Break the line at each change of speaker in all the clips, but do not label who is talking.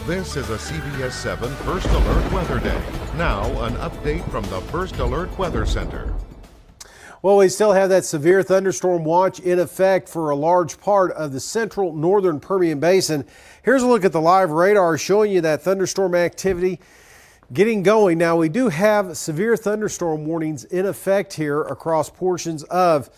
This is a CBS7 First Alert Weather Day. Now, an update from the First Alert Weather Center.
Well, we still have that severe thunderstorm watch in effect for a large part of the central northern Permian Basin. Here's a look at the live radar showing you that thunderstorm activity getting going. Now, we do have severe thunderstorm warnings in effect here across portions of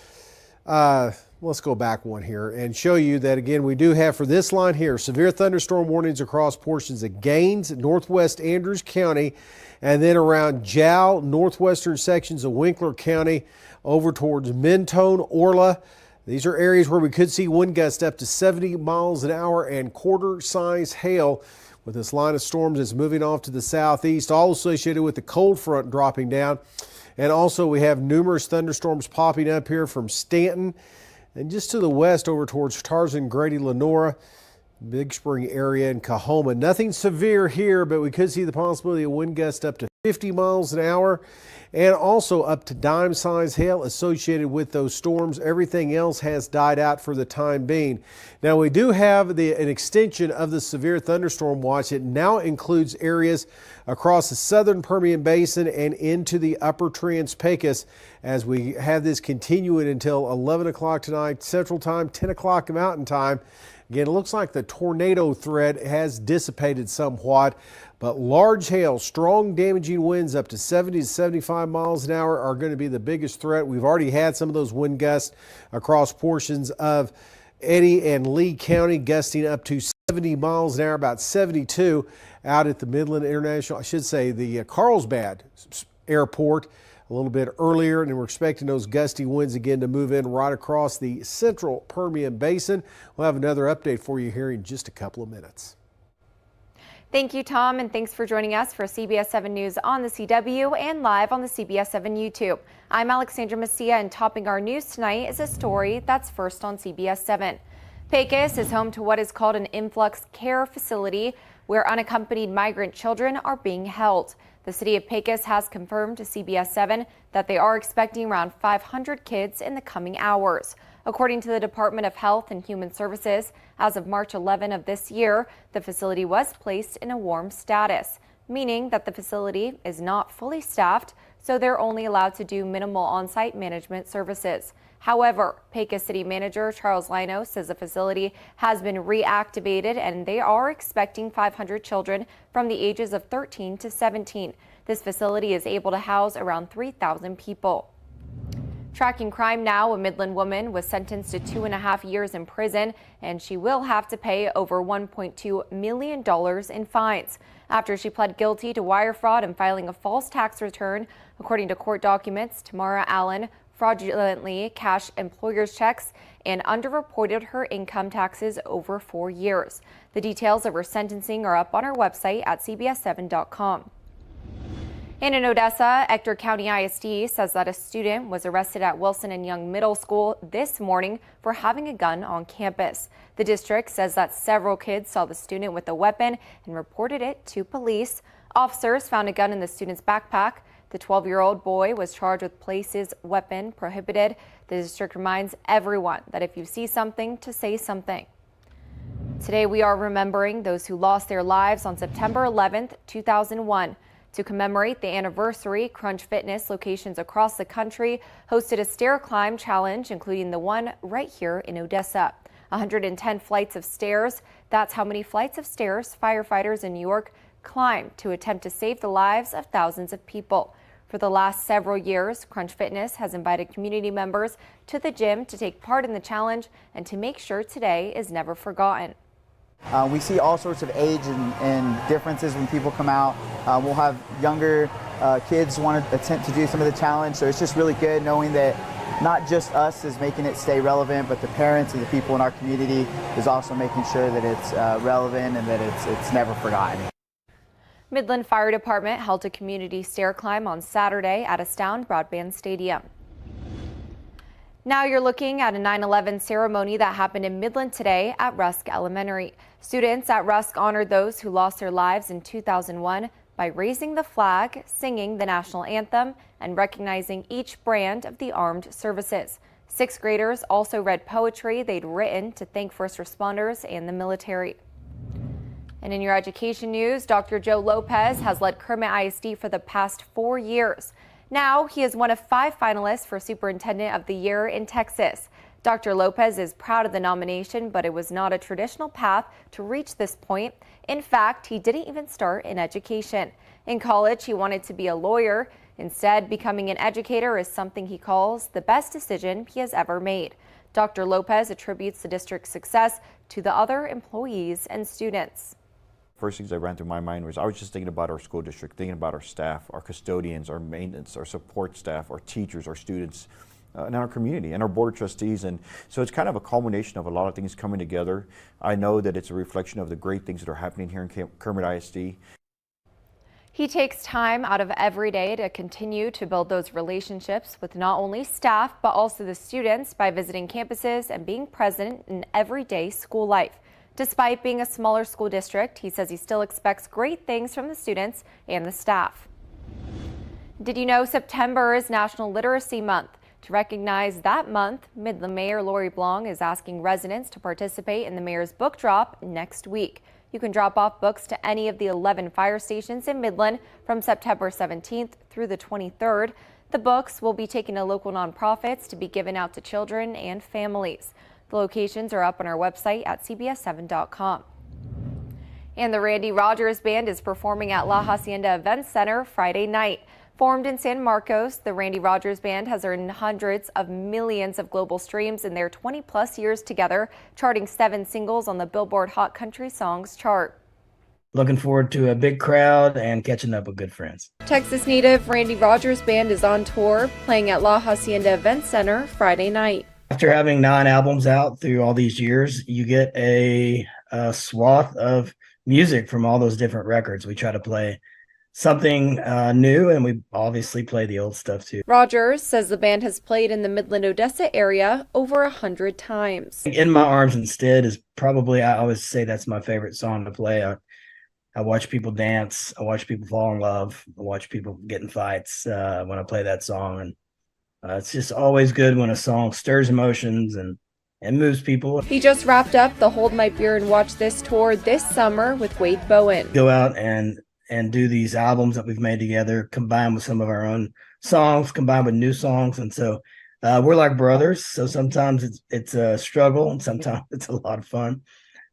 let's go back one here and show you that again. We do have for this line here severe thunderstorm warnings across portions of Gaines, northwest Andrews County, and then around Jow, northwestern sections of Winkler County, over towards Mentone, Orla. These are areas where we could see wind gusts up to 70 miles an hour and quarter-size hail with this line of storms that's moving off to the southeast, all associated with the cold front dropping down. And also we have numerous thunderstorms popping up here from Stanton and just to the west over towards Tarzan, Grady, Lenora, Big Spring area, and Cahoma. Nothing severe here, but we could see the possibility of wind gusts up to 50 miles an hour and also up to dime-size hail associated with those storms. Everything else has died out for the time being. Now, we do have an extension of the severe thunderstorm watch. It now includes areas across the southern Permian Basin and into the upper Trans-Pecos as we have this continuing until 11 o'clock tonight Central Time, 10 o'clock Mountain Time. Again, it looks like the tornado threat has dissipated somewhat, but large hail, strong damaging winds up to 70 to 75 miles an hour are going to be the biggest threat. We've already had some of those wind gusts across portions of Eddy and Lee County, gusting up to 70 miles an hour, about 72 out at the Midland International, I should say the Carlsbad Airport a little bit earlier, and we're expecting those gusty winds again to move in right across the central Permian Basin. We'll have another update for you here in just a couple of minutes.
Thank you, Tom, and thanks for joining us for CBS 7 News on the CW and live on the CBS 7 YouTube. I'm Alexandra Macia, and topping our news tonight is a story that's first on CBS 7. Pecos is home to what is called an influx care facility where unaccompanied migrant children are being held. The city of Pecos has confirmed to CBS 7 that they are expecting around 500 kids in the coming hours. According to the Department of Health and Human Services, as of March 11 of this year, the facility was placed in a warm status, meaning that the facility is not fully staffed, so they're only allowed to do minimal on-site management services. However, Pecos City Manager Charles Lino says the facility has been reactivated and they are expecting 500 children from the ages of 13 to 17. This facility is able to house around 3,000 people. Tracking crime now, a Midland woman was sentenced to 2.5 years in prison, and she will have to pay over $1.2 million in fines after she pled guilty to wire fraud and filing a false tax return. According to court documents, Tamara Allen fraudulently cashed employers' checks and underreported her income taxes over 4 years. The details of her sentencing are up on our website at CBS7.com. And in Odessa, Ector County ISD says that a student was arrested at Wilson and Young Middle School this morning for having a gun on campus. The district says that several kids saw the student with a weapon and reported it to police. Officers found a gun in the student's backpack. The 12-year-old boy was charged with places weapon prohibited. The district reminds everyone that if you see something, to say something. Today we are remembering those who lost their lives on September 11th, 2001. To commemorate the anniversary, Crunch Fitness locations across the country hosted a stair climb challenge, including the one right here in Odessa. 110 flights of stairs. That's how many flights of stairs firefighters in New York climbed to attempt to save the lives of thousands of people. For the last several years, Crunch Fitness has invited community members to the gym to take part in the challenge and to make sure today is never forgotten.
We see all sorts of age and differences when people come out. We'll have younger kids want to attempt to do some of the challenge, so it's just really good knowing that not just us is making it stay relevant, but the parents and the people in our community is also making sure that it's relevant and that it's never forgotten.
Midland Fire Department held a community stair climb on Saturday at Astound Broadband Stadium. Now you're looking at a 9/11 ceremony that happened in Midland today at Rusk Elementary. Students at Rusk honored those who lost their lives in 2001 by raising the flag, singing the national anthem, and recognizing each brand of the armed services. Sixth graders also read poetry they'd written to thank first responders and the military. And in your education news, Dr. Joe Lopez has led Kermit ISD for the past 4 years. Now he is one of 5 finalists for Superintendent of the Year in Texas. Dr. Lopez is proud of the nomination, but it was not a traditional path to reach this point. In fact, he didn't even start in education. In college, he wanted to be a lawyer. Instead, becoming an educator is something he calls the best decision he has ever made. Dr. Lopez attributes the district's success to the other employees and students.
First things that ran through my mind was I was just thinking about our school district, thinking about our staff, our custodians, our maintenance, our support staff, our teachers, our students, and our community and our board of trustees. And so it's kind of a culmination of a lot of things coming together. I know that it's a reflection of the great things that are happening here in Kermit ISD.
He takes time out of every day to continue to build those relationships with not only staff, but also the students by visiting campuses and being present in everyday school life. Despite being a smaller school district, he says he still expects great things from the students and the staff. Did you know September is National Literacy Month? To recognize that month, Midland Mayor Lori Blong is asking residents to participate in the mayor's book drop next week. You can drop off books to any of the 11 fire stations in Midland from September 17th through the 23rd. The books will be taken to local nonprofits to be given out to children and families. The locations are up on our website at CBS7.com. And the Randy Rogers Band is performing at La Hacienda Events Center Friday night. Formed in San Marcos, the Randy Rogers Band has earned hundreds of millions of global streams in their 20-plus years together, charting 7 singles on the Billboard Hot Country Songs chart.
Looking forward to a big crowd and catching up with good friends.
Texas native Randy Rogers Band is on tour, playing at La Hacienda Events Center Friday night.
After having 9 albums out through all these years, you get a swath of music from all those different records. We try to play something new, and we obviously play the old stuff too.
Rogers says the band has played in the Midland-Odessa area over 100 times.
In My Arms Instead is probably, I always say that's my favorite song to play. I watch people dance. I watch people fall in love. I watch people get in fights when I play that song. And it's just always good when a song stirs emotions and moves people.
He just wrapped up the Hold My Beer and Watch This tour this summer with Wade Bowen.
Go out and do these albums that we've made together, combined with some of our own songs, combined with new songs. And so we're like brothers. So sometimes it's a struggle and sometimes it's a lot of fun.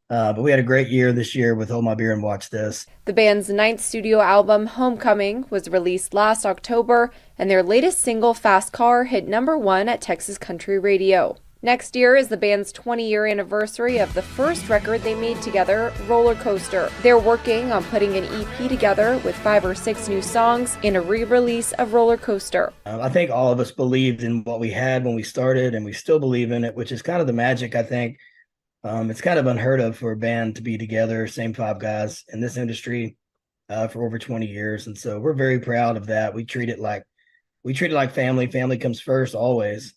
But we had a great year this year with Hold My Beer and Watch This.
The band's 9th studio album, Homecoming, was released last October, and their latest single, Fast Car, hit #1 at Texas Country Radio. Next year is the band's 20-year anniversary of the first record they made together, Roller Coaster. They're working on putting an EP together with 5 or 6 new songs and a re-release of Roller Coaster.
I think all of us believed in what we had when we started, and we still believe in it, which is kind of the magic, I think. It's kind of unheard of for a band to be together, same 5 guys in this industry for over 20 years. And so we're very proud of that. We treat it like family. Family comes first always.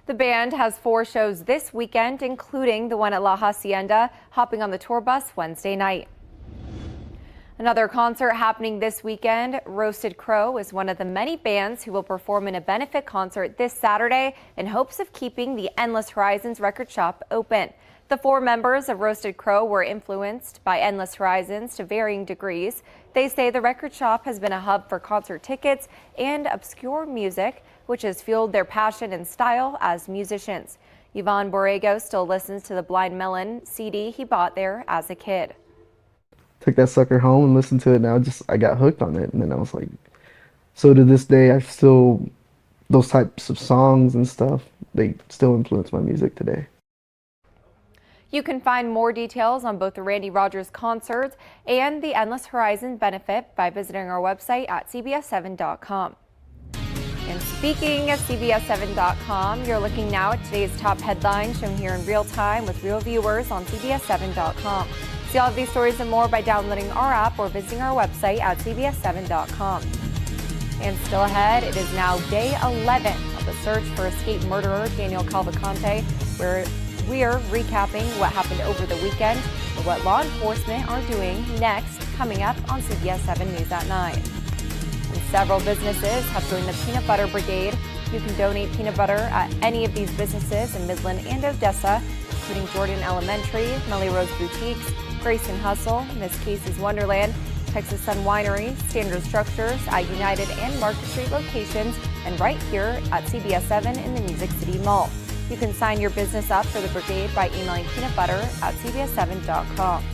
The band has 4 shows this weekend, including the one at La Hacienda, hopping on the tour bus Wednesday night. Another concert happening this weekend. Roasted Crow is one of the many bands who will perform in a benefit concert this Saturday in hopes of keeping the Endless Horizons record shop open. The 4 members of Roasted Crow were influenced by Endless Horizons to varying degrees. They say the record shop has been a hub for concert tickets and obscure music, which has fueled their passion and style as musicians. Yvonne Borrego still listens to the Blind Melon CD he bought there as a kid.
Took that sucker home and listened to it, and I got hooked on it. And then I was like, so to this day, those types of songs and stuff, they still influence my music today.
You can find more details on both the Randy Rogers concerts and the Endless Horizon benefit by visiting our website at CBS7.com. And speaking of CBS7.com, you're looking now at today's top headlines shown here in real time with real viewers on CBS7.com. See all of these stories and more by downloading our app or visiting our website at CBS7.com. And still ahead, it is now day 11 of the search for escaped murderer Daniel Cavalcante, where we are recapping what happened over the weekend and what law enforcement are doing next, coming up on CBS 7 News at 9. And several businesses have joined the Peanut Butter Brigade. You can donate peanut butter at any of these businesses in Midland and Odessa. including Jordan Elementary, Melrose Boutiques, Grayson Hustle, Miss Casey's Wonderland, Texas Sun Winery, Standard Structures at United and Market Street locations, and right here at CBS7 in the Music City Mall. You can sign your business up for the brigade by emailing peanutbutter@cbs7.com.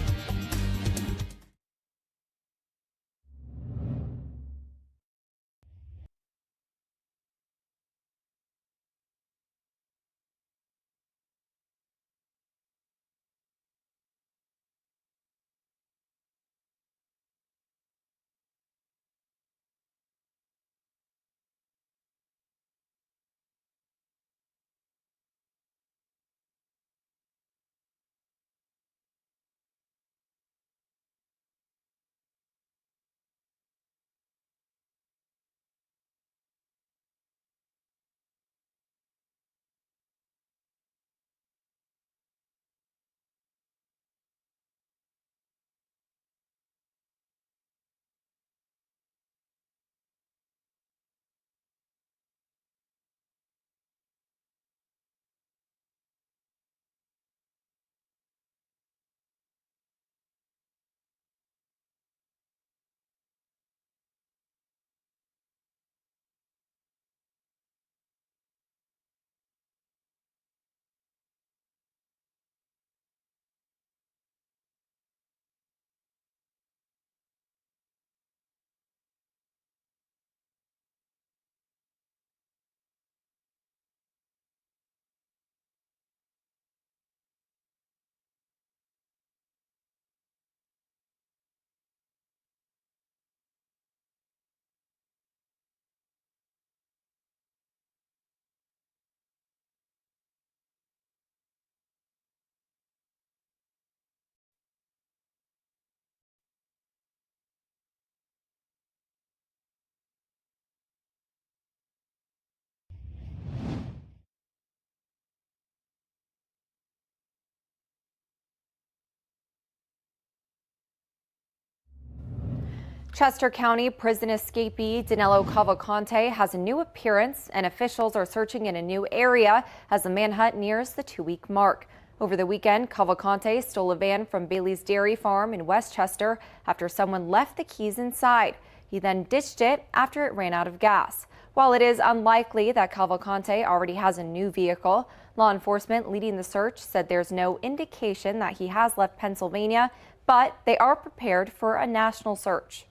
Chester County prison escapee Danilo Cavalcante has a new appearance, and officials are searching in a new area as the manhunt nears the 2-week mark. Over the weekend, Cavalcante stole a van from Bailey's Dairy Farm in Westchester after someone left the keys inside. He then ditched it after it ran out of gas. While it is unlikely that Cavalcante already has a new vehicle, law enforcement leading the search said there's no indication that he has left Pennsylvania, but they are prepared for a national search.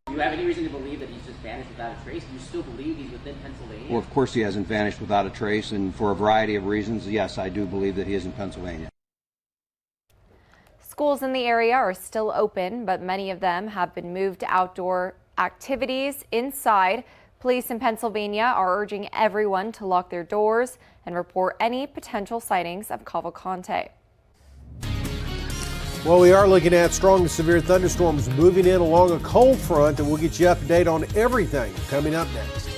Do you have any reason to believe that he's just vanished without a trace? Do you still believe he's within Pennsylvania?
Well, of course he hasn't vanished without a trace, and for a variety of reasons, yes, I do believe that he is in Pennsylvania.
Schools in the area are still open, but many of them have been moved to outdoor activities inside. Police in Pennsylvania are urging everyone to lock their doors and report any potential sightings of Cavalcante.
Well, we are looking at strong to severe thunderstorms moving in along a cold front, and we'll get you up to date on everything coming up next.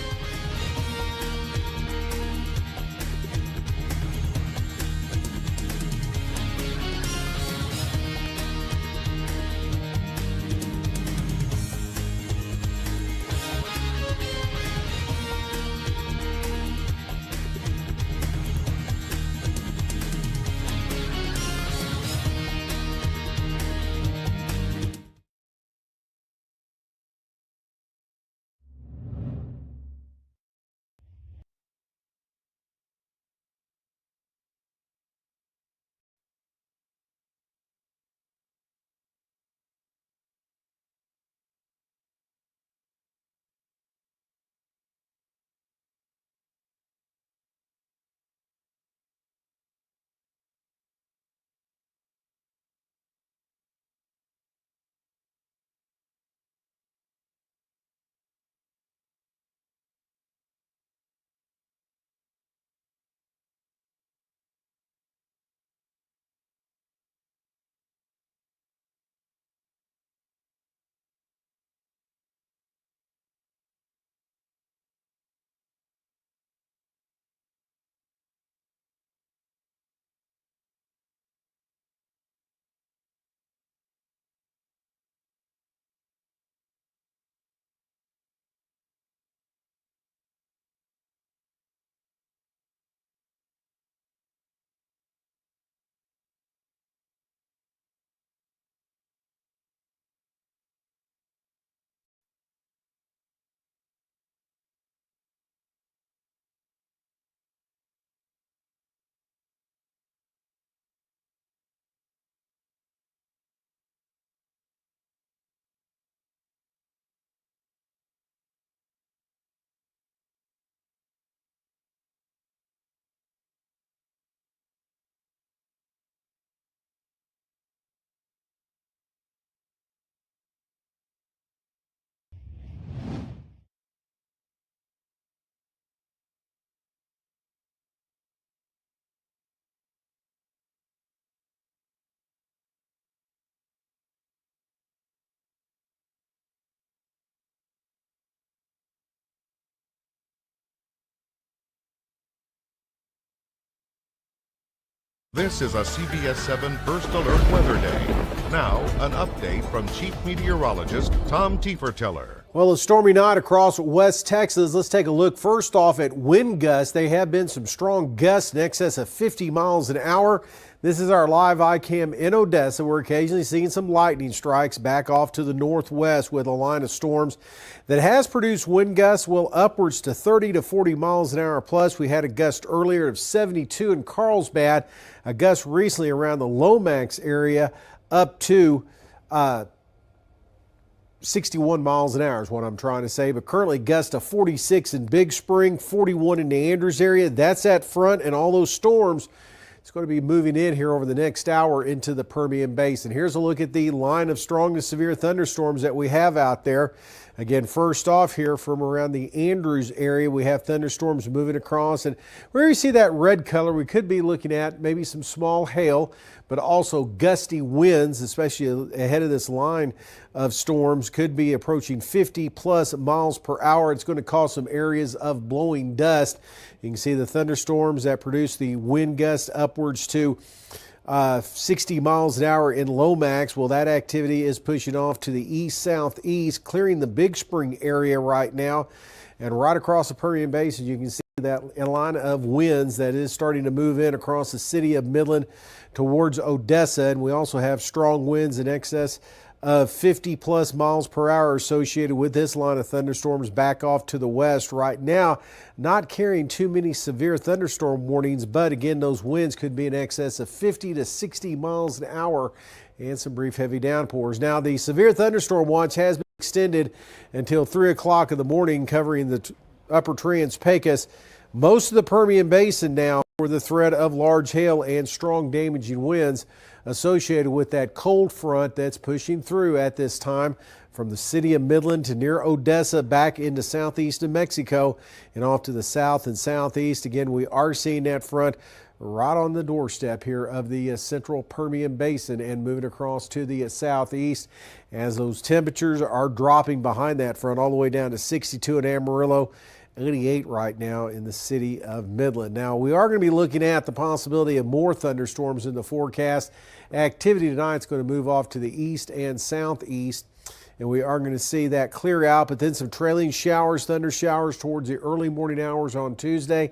This is a CBS7 First Alert Weather Day. Now, an update from Chief Meteorologist Tom Tieferteller.
Well, a stormy night across West Texas. Let's take a look first off at wind gusts. There have been some strong gusts in excess of 50 miles an hour. This is our live iCam in Odessa. We're occasionally seeing some lightning strikes back off to the northwest with a line of storms that has produced wind gusts well upwards to 30 to 40 miles an hour. Plus, we had a gust earlier of 72 in Carlsbad, a gust recently around the Lomax area up to 61 miles an hour is what I'm trying to say, but currently gusts of 46 in Big Spring, 41 in the Andrews area. That's at front, and all those storms, it's going to be moving in here over the next hour into the Permian Basin. Here's a look at the line of strong to severe thunderstorms that we have out there. Again, first off here from around the Andrews area, we have thunderstorms moving across. And where you see that red color, we could be looking at maybe some small hail, but also gusty winds, especially ahead of this line of storms, could be approaching 50 plus miles per hour. It's going to cause some areas of blowing dust. You can see the thunderstorms that produce the wind gusts upwards to 60 miles an hour in Lomax. Well, that activity is pushing off to the east-southeast, clearing the Big Spring area right now. And right across the Permian Basin, you can see that line of winds that is starting to move in across the city of Midland towards Odessa. And we also have strong winds in excess of 50 plus miles per hour associated with this line of thunderstorms back off to the west. Right now, not carrying too many severe thunderstorm warnings, but again, those winds could be in excess of 50 to 60 miles an hour and some brief heavy downpours. Now, the severe thunderstorm watch has been extended until 3 o'clock in the morning, covering the upper Trans-Pecos. Most of the Permian Basin now for the threat of large hail and strong damaging winds associated with that cold front that's pushing through at this time from the city of Midland to near Odessa back into southeast New Mexico and off to the south and southeast. Again, we are seeing that front right on the doorstep here of the central Permian Basin and moving across to the southeast as those temperatures are dropping behind that front all the way down to 62 in Amarillo. 88 right now in the city of Midland. Now, we are going to be looking at the possibility of more thunderstorms in the forecast. Activity tonight is going to move off to the east and southeast, and we are going to see that clear out, but then some trailing showers, thunder showers towards the early morning hours on Tuesday.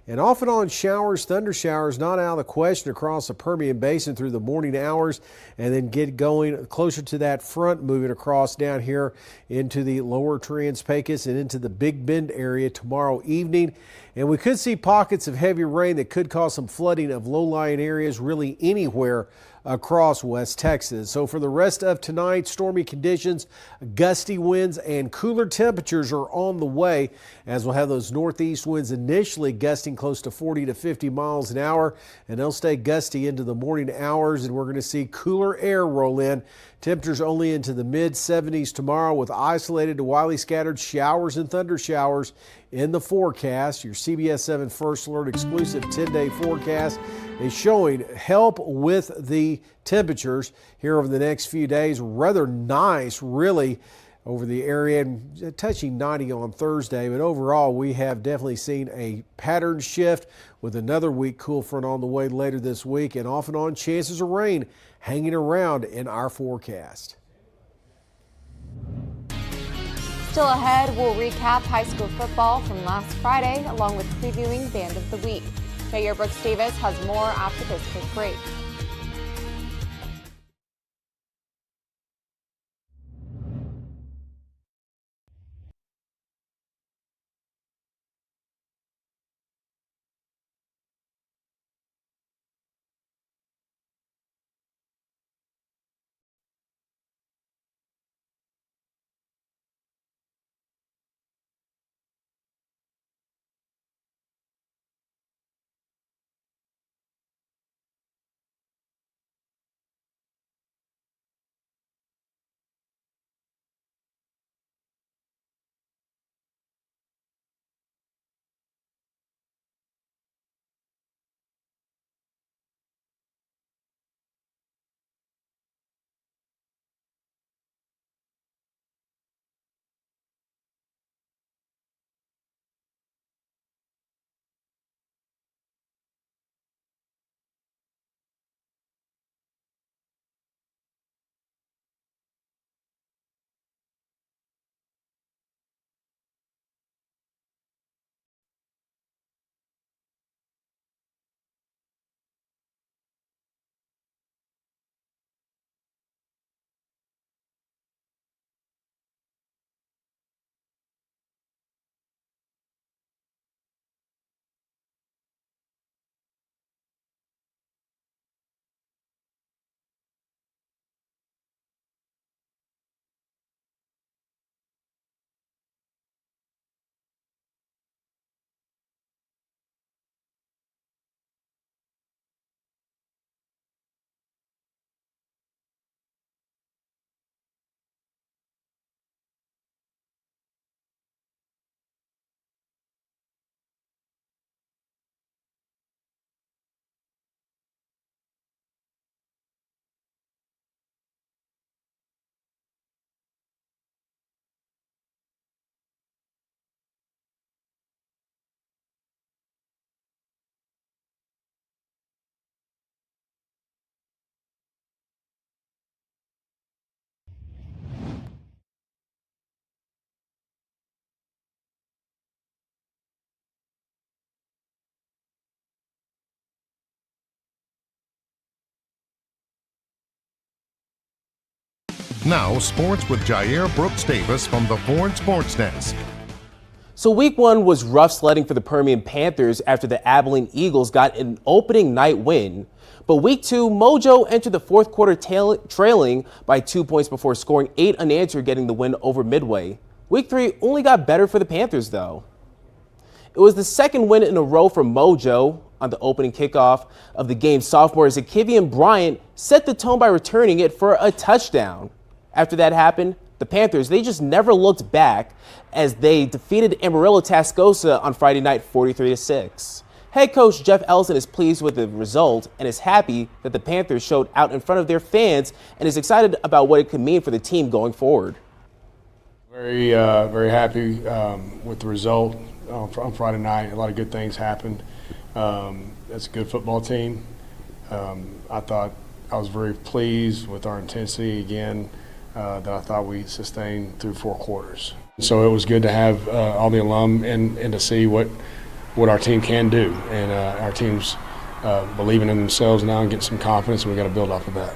And off and on showers, thunder showers, not out of the question across the Permian Basin through the morning hours, and then get going closer to that front, moving across down here into the lower Trans-Pecos and into the Big Bend area tomorrow evening. And we could see pockets of heavy rain that could cause some flooding of low-lying areas really anywhere across West Texas. So for the rest of tonight, stormy conditions, gusty winds, and cooler temperatures are on the way as we'll have those northeast winds initially gusting close to 40 to 50 miles an hour, and they'll stay gusty into the morning hours, and we're going to see cooler air roll in. Temperatures only into the mid-70s tomorrow with isolated to widely scattered showers and thunder showers in the forecast. Your CBS7 First Alert exclusive 10-day forecast is showing help with the temperatures here over the next few days. Rather nice, really, over the area, and touching 90 on Thursday. But overall, we have definitely seen a pattern shift with another weak cool front on the way later this week, and off and on chances of rain hanging around in our forecast.
Still ahead, we'll recap high school football from last Friday, along with previewing Band of the Week. Mayor Brooks Davis has more after this quick break.
Now, sports with Jair Brooks Davis from the Foreign Sports Desk.
So week one was rough sledding for the Permian Panthers after the Abilene Eagles got an opening night win. But week two, Mojo entered the fourth quarter trailing by 2 points before scoring 8 unanswered, getting the win over Midway. Week three only got better for the Panthers, though. It was the second win in a row for Mojo. On the opening kickoff of the game, sophomore Zakivian Bryant set the tone by returning it for a touchdown. After that happened, the Panthers, they just never looked back as they defeated Amarillo Tascosa on Friday night 43-6. Head coach Jeff Ellison is pleased with the result and is happy that the Panthers showed out in front of their fans and is excited about what it could mean for the team going forward.
Very happy with the result on Friday night. A lot of good things happened. That's a good football team. I thought I was very pleased with our intensity again that I thought we sustained through 4 quarters. So it was good to have all the alum and to see what our team can do. And our team's believing in themselves now and getting some confidence, and we got to build off of that.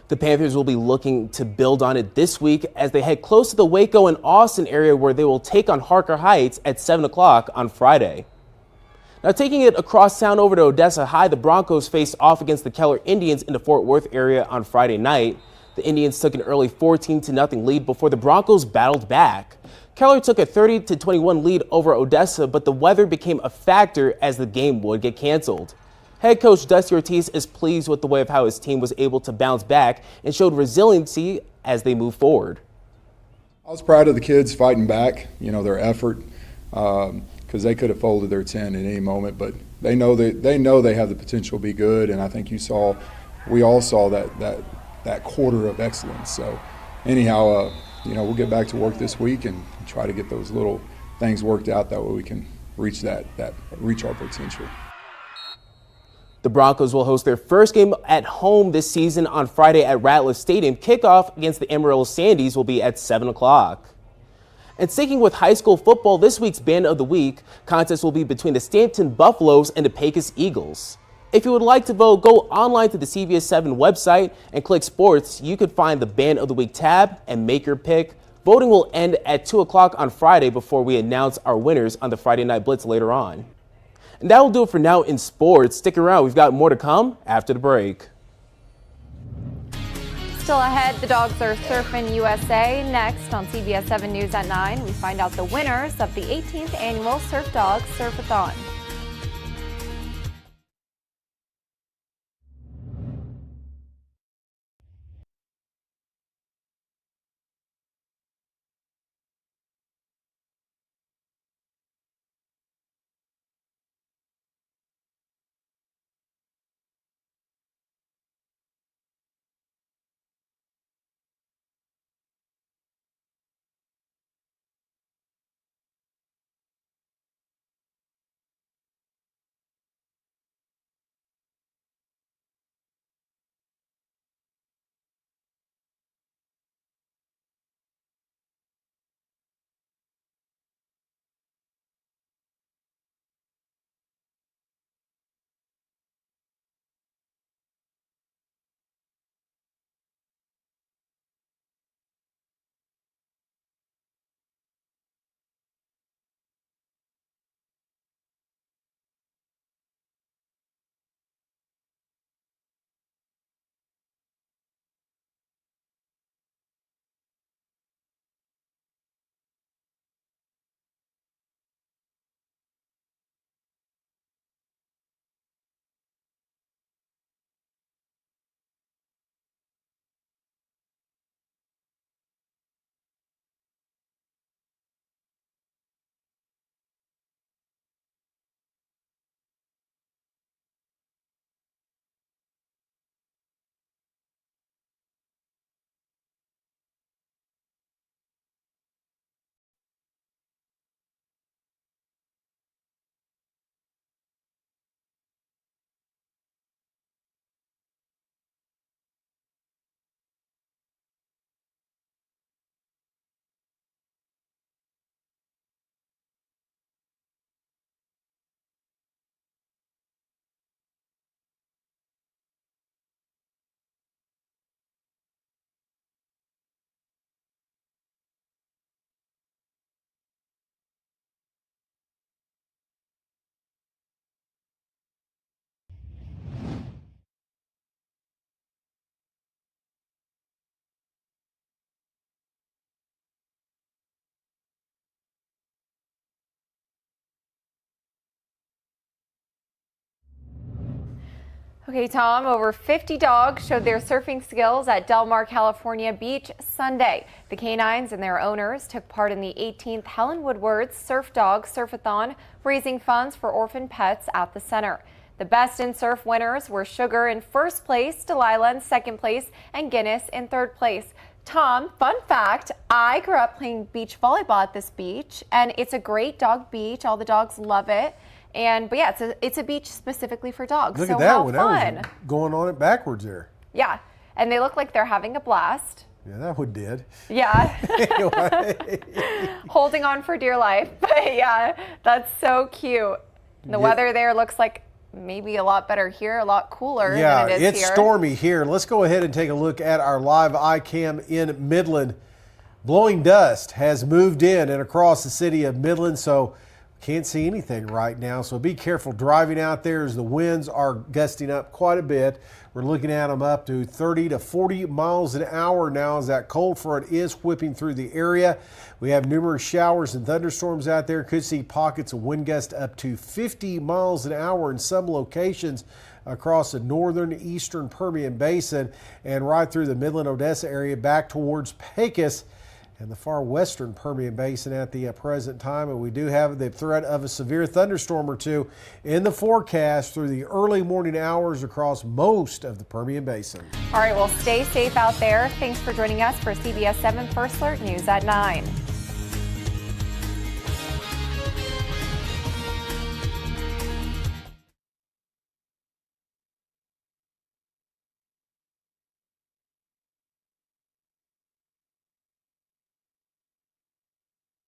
The Panthers will be looking to build on it this week as they head close to the Waco and Austin area, where they will take on Harker Heights at 7 o'clock on Friday. Now, taking it across town over to Odessa High, the Broncos faced off against the Keller Indians in the Fort Worth area on Friday night. The Indians took an early 14-0 lead before the Broncos battled back. Keller took a 30-21 lead over Odessa, but the weather became a factor as the game would get canceled. Head coach Dusty Ortiz is pleased with the way of how his team was able to bounce back and showed resiliency as they move forward.
I was proud of the kids fighting back, their effort. Because they could have folded their 10 at any moment, but they know they have the potential to be good, and I think we all saw that quarter of excellence. So anyhow, we'll get back to work this week and try to get those little things worked out. That way we can reach our potential.
The Broncos will host their first game at home this season on Friday at Ratliff Stadium. Kickoff against the Amarillo Sandies will be at 7 o'clock. And sticking with high school football, this week's Band of the Week contest will be between the Stanton Buffaloes and the Pecos Eagles. If you would like to vote, go online to the CBS7 website and click Sports. You could find the Band of the Week tab and make your pick. Voting will end at 2 o'clock on Friday before we announce our winners on the Friday Night Blitz later on. And that will do it for now in sports. Stick around, we've got more to come after the break.
Still ahead, the dogs are surfing USA. Next on CBS 7 News at 9, we find out the winners of the 18th annual Surf Dogs Surfathon. Okay, Tom, over 50 dogs showed their surfing skills at Del Mar, California Beach Sunday. The canines and their owners took part in the 18th Helen Woodward's Surf Dog Surfathon, raising funds for orphan pets at the center. The Best in Surf winners were Sugar in first place, Delilah in second place, and Guinness in third place. Tom, fun fact, I grew up playing beach volleyball at this beach, and it's a great dog beach. All the dogs love it. But yeah, it's a beach specifically for dogs.
Look
so
at that
how
one.
fun.
That was going on it backwards there.
Yeah, and they look like they're having a blast.
Yeah, that one did.
Yeah. Holding on for dear life. But yeah, that's so cute. The weather there looks like maybe a lot better here, a lot cooler than it is here.
It's stormy here. Let's go ahead and take a look at our live iCam in Midland. Blowing dust has moved in and across the city of Midland, so can't see anything right now, so be careful driving out there as the winds are gusting up quite a bit. We're looking at them up to 30 to 40 miles an hour now as that cold front is whipping through the area. We have numerous showers and thunderstorms out there. Could see pockets of wind gusts up to 50 miles an hour in some locations across the northern eastern Permian Basin and right through the Midland, Odessa area back towards Pecos and the far western Permian Basin at the present time. And we do have the threat of a severe thunderstorm or two in the forecast through the early morning hours across most of the Permian Basin.
All right, well, stay safe out there. Thanks for joining us for CBS 7 First Alert News at 9.